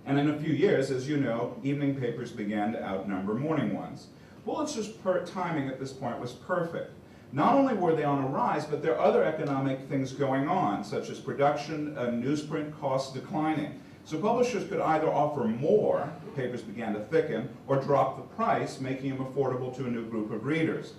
And in a few years, as you know, evening papers began to outnumber morning ones. Pulitzer's timing at this point was perfect. Not only were they on a rise, but there are other economic things going on, such as production and newsprint costs declining. So publishers could either offer more, papers began to thicken, or drop the price, making them affordable to a new group of readers.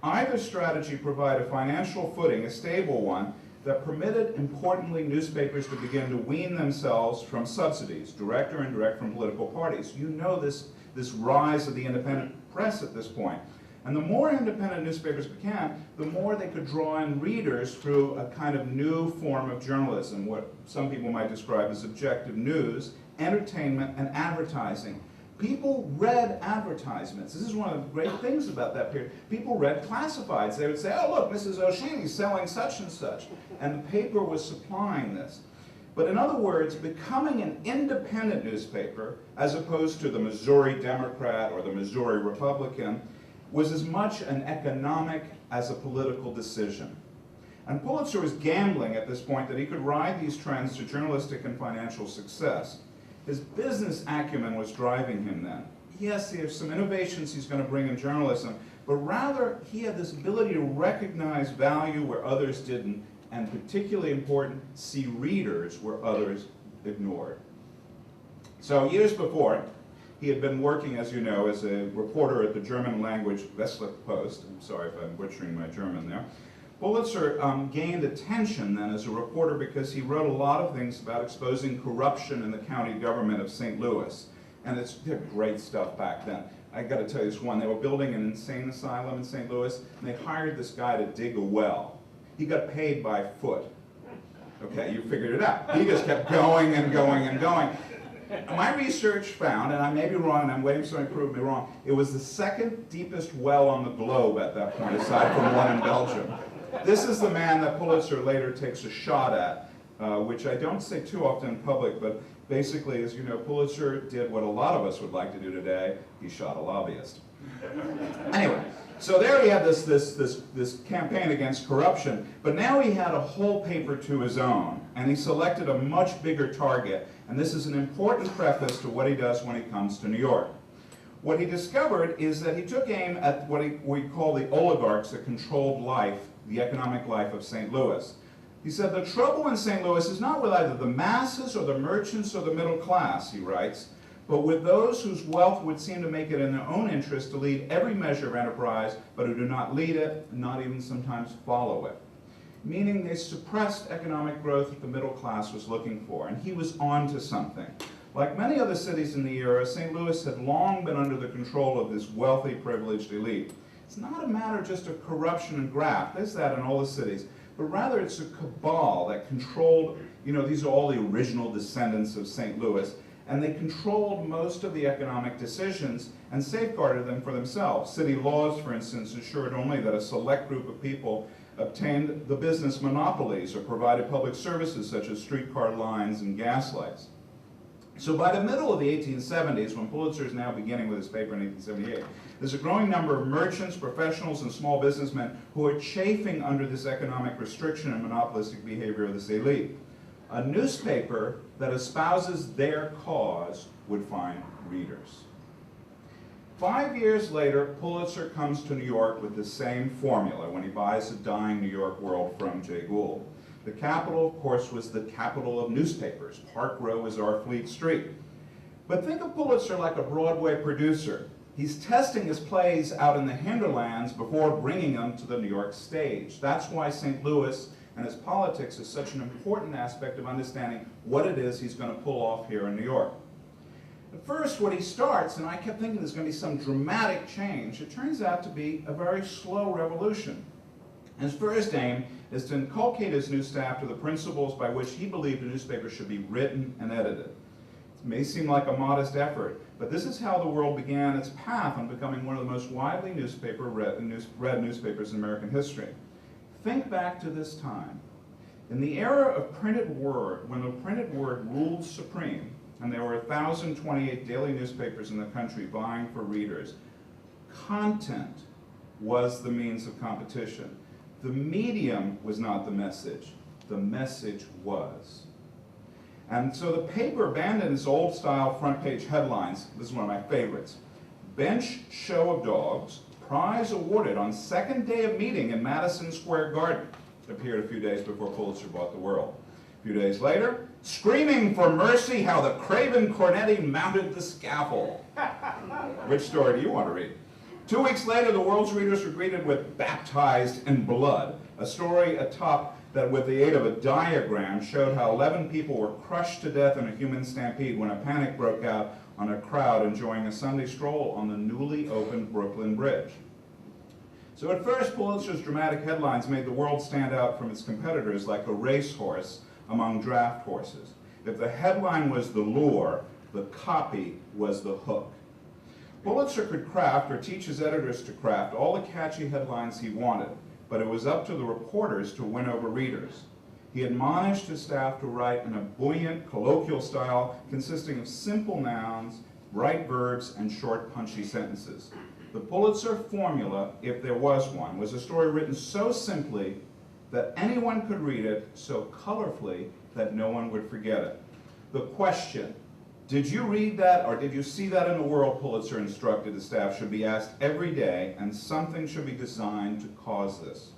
Either strategy provided a financial footing, a stable one, that permitted, importantly, newspapers to begin to wean themselves from subsidies, direct or indirect, from political parties. You know this rise of the independent press at this point. And the more independent newspapers became, the more they could draw in readers through a kind of new form of journalism, what some people might describe as objective news, entertainment, and advertising. People read advertisements. This is one of the great things about that period. People read classifieds. They would say, oh, look, Mrs. O'Sheany's selling such and such. And the paper was supplying this. But in other words, becoming an independent newspaper, as opposed to the Missouri Democrat or the Missouri Republican, was as much an economic as a political decision. And Pulitzer was gambling at this point that he could ride these trends to journalistic and financial success. His business acumen was driving him then. Yes, there's some innovations he's going to bring in journalism, but rather he had this ability to recognize value where others didn't, and particularly important, see readers where others ignored. So years before, he had been working, as you know, as a reporter at the German language Westlich Post. I'm sorry if I'm butchering my German there. Pulitzer gained attention then as a reporter because he wrote a lot of things about exposing corruption in the county government of St. Louis. And it's great stuff back then. I got to tell you this one. They were building an insane asylum in St. Louis, and they hired this guy to dig a well. He got paid by foot. Okay, you figured it out. He just kept going and going and going. My research found, and I may be wrong, and I'm waiting for somebody to prove me wrong, it was the second deepest well on the globe at that point, aside from one in Belgium. This is the man that Pulitzer later takes a shot at, which I don't say too often in public, but basically, as you know, Pulitzer did what a lot of us would like to do today. He shot a lobbyist. Anyway, so there he had this campaign against corruption, but now he had a whole paper to his own, and he selected a much bigger target, and this is an important preface to what he does when he comes to New York. What he discovered is that he took aim at what we call the oligarchs that controlled life, the economic life of St. Louis. He said, the trouble in St. Louis is not with either the masses or the merchants or the middle class, he writes, but with those whose wealth would seem to make it in their own interest to lead every measure of enterprise, but who do not lead it, not even sometimes follow it. Meaning they suppressed economic growth that the middle class was looking for, and he was on to something. Like many other cities in the era, St. Louis had long been under the control of this wealthy, privileged elite. It's not a matter just of corruption and graft, there's that in all the cities, but rather it's a cabal that controlled, these are all the original descendants of St. Louis, and they controlled most of the economic decisions and safeguarded them for themselves. City laws, for instance, ensured only that a select group of people obtained the business monopolies or provided public services such as streetcar lines and gas lights. So by the middle of the 1870s, when Pulitzer is now beginning with his paper in 1878, there's a growing number of merchants, professionals, and small businessmen who are chafing under this economic restriction and monopolistic behavior of this elite. A newspaper that espouses their cause would find readers. 5 years later, Pulitzer comes to New York with the same formula when he buys a dying New York World from Jay Gould. The capital, of course, was the capital of newspapers. Park Row is our Fleet Street. But think of Pulitzer like a Broadway producer. He's testing his plays out in the hinterlands before bringing them to the New York stage. That's why St. Louis and his politics is such an important aspect of understanding what it is he's going to pull off here in New York. At first, when he starts, and I kept thinking there's going to be some dramatic change, it turns out to be a very slow revolution. His first aim is to inculcate his new staff to the principles by which he believed a newspaper should be written and edited. It may seem like a modest effort, but this is how the world began its path on becoming one of the most widely read newspapers in American history. Think back to this time. In the era of printed word, when the printed word ruled supreme, and there were 1,028 daily newspapers in the country vying for readers, content was the means of competition. The medium was not the message was. And so the paper abandoned its old-style front-page headlines. This is one of my favorites. Bench show of dogs, prize awarded on second day of meeting in Madison Square Garden. It appeared a few days before Pulitzer bought the World. A few days later, screaming for mercy how the craven Cornetti mounted the scaffold. Which story do you want to read? 2 weeks later, the World's readers were greeted with Baptized in Blood, a story atop that with the aid of a diagram showed how 11 people were crushed to death in a human stampede when a panic broke out on a crowd enjoying a Sunday stroll on the newly opened Brooklyn Bridge. So at first, Pulitzer's dramatic headlines made the World stand out from its competitors like a racehorse among draft horses. If the headline was the lure, the copy was the hook. Pulitzer could craft, or teach his editors to craft, all the catchy headlines he wanted, but it was up to the reporters to win over readers. He admonished his staff to write in a buoyant, colloquial style consisting of simple nouns, right verbs, and short, punchy sentences. The Pulitzer formula, if there was one, was a story written so simply that anyone could read it, so colorfully that no one would forget it. The question, did you read that or did you see that in the World, Pulitzer instructed the staff, should be asked every day, and something should be designed to cause this.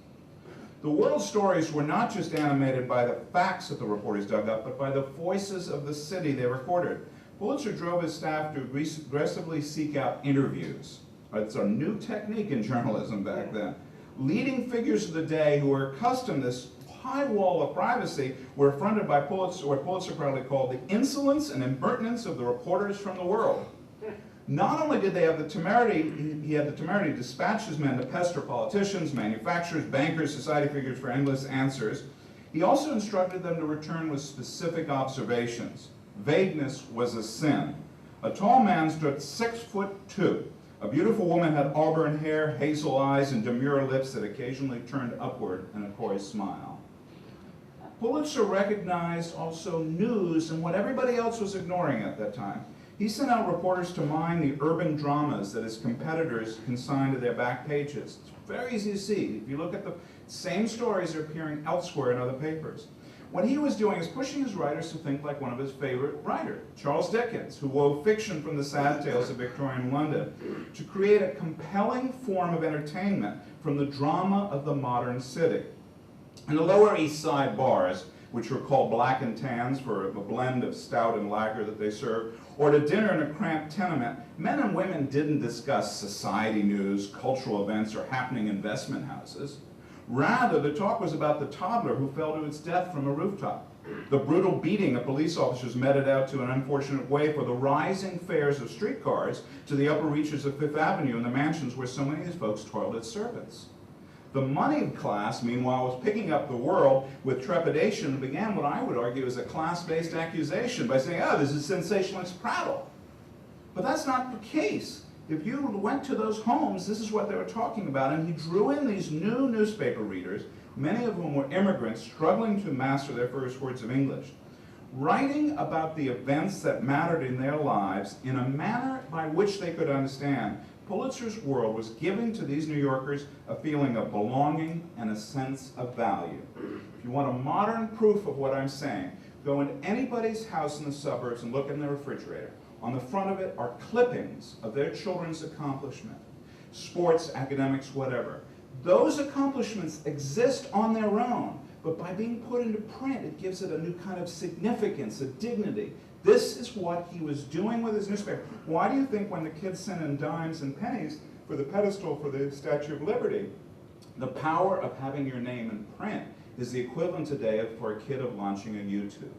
The World stories were not just animated by the facts that the reporters dug up, but by the voices of the city they recorded. Pulitzer drove his staff to aggressively seek out interviews. It's a new technique in journalism back then. Leading figures of the day who were accustomed to this high wall of privacy were affronted by Pulitzer, what Pulitzer proudly called the insolence and impertinence of the reporters from the World. Not only did they have the temerity, he had the temerity to dispatch his men to pester politicians, manufacturers, bankers, society figures for endless answers, he also instructed them to return with specific observations. Vagueness was a sin. A tall man stood 6'2". A beautiful woman had auburn hair, hazel eyes, and demure lips that occasionally turned upward in a coy smile. Pulitzer recognized also news and what everybody else was ignoring at that time. He sent out reporters to mine the urban dramas that his competitors consigned to their back pages. It's very easy to see. If you look at the same stories are appearing elsewhere in other papers. What he was doing is pushing his writers to think like one of his favorite writers, Charles Dickens, who wove fiction from the sad tales of Victorian London to create a compelling form of entertainment from the drama of the modern city. In the Lower East Side bars, which were called black and tans for a blend of stout and lager that they served, or to dinner in a cramped tenement, men and women didn't discuss society news, cultural events, or happening investment houses. Rather, the talk was about the toddler who fell to its death from a rooftop, the brutal beating of police officers meted out to an unfortunate waif, or the rising fares of streetcars to the upper reaches of Fifth Avenue and the mansions where so many of these folks toiled as servants. The moneyed class, meanwhile, was picking up the World with trepidation and began what I would argue is a class-based accusation by saying, oh, this is sensationalist prattle. But that's not the case. If you went to those homes, this is what they were talking about, and he drew in these new newspaper readers, many of whom were immigrants struggling to master their first words of English, writing about the events that mattered in their lives in a manner by which they could understand. Pulitzer's World was giving to these New Yorkers a feeling of belonging and a sense of value. If you want a modern proof of what I'm saying, go into anybody's house in the suburbs and look in their refrigerator. On the front of it are clippings of their children's accomplishment, sports, academics, whatever. Those accomplishments exist on their own, but by being put into print, it gives it a new kind of significance, a dignity. This is what he was doing with his newspaper. Why do you think when the kids sent in dimes and pennies for the pedestal for the Statue of Liberty, the power of having your name in print is the equivalent today for a kid of launching a YouTube?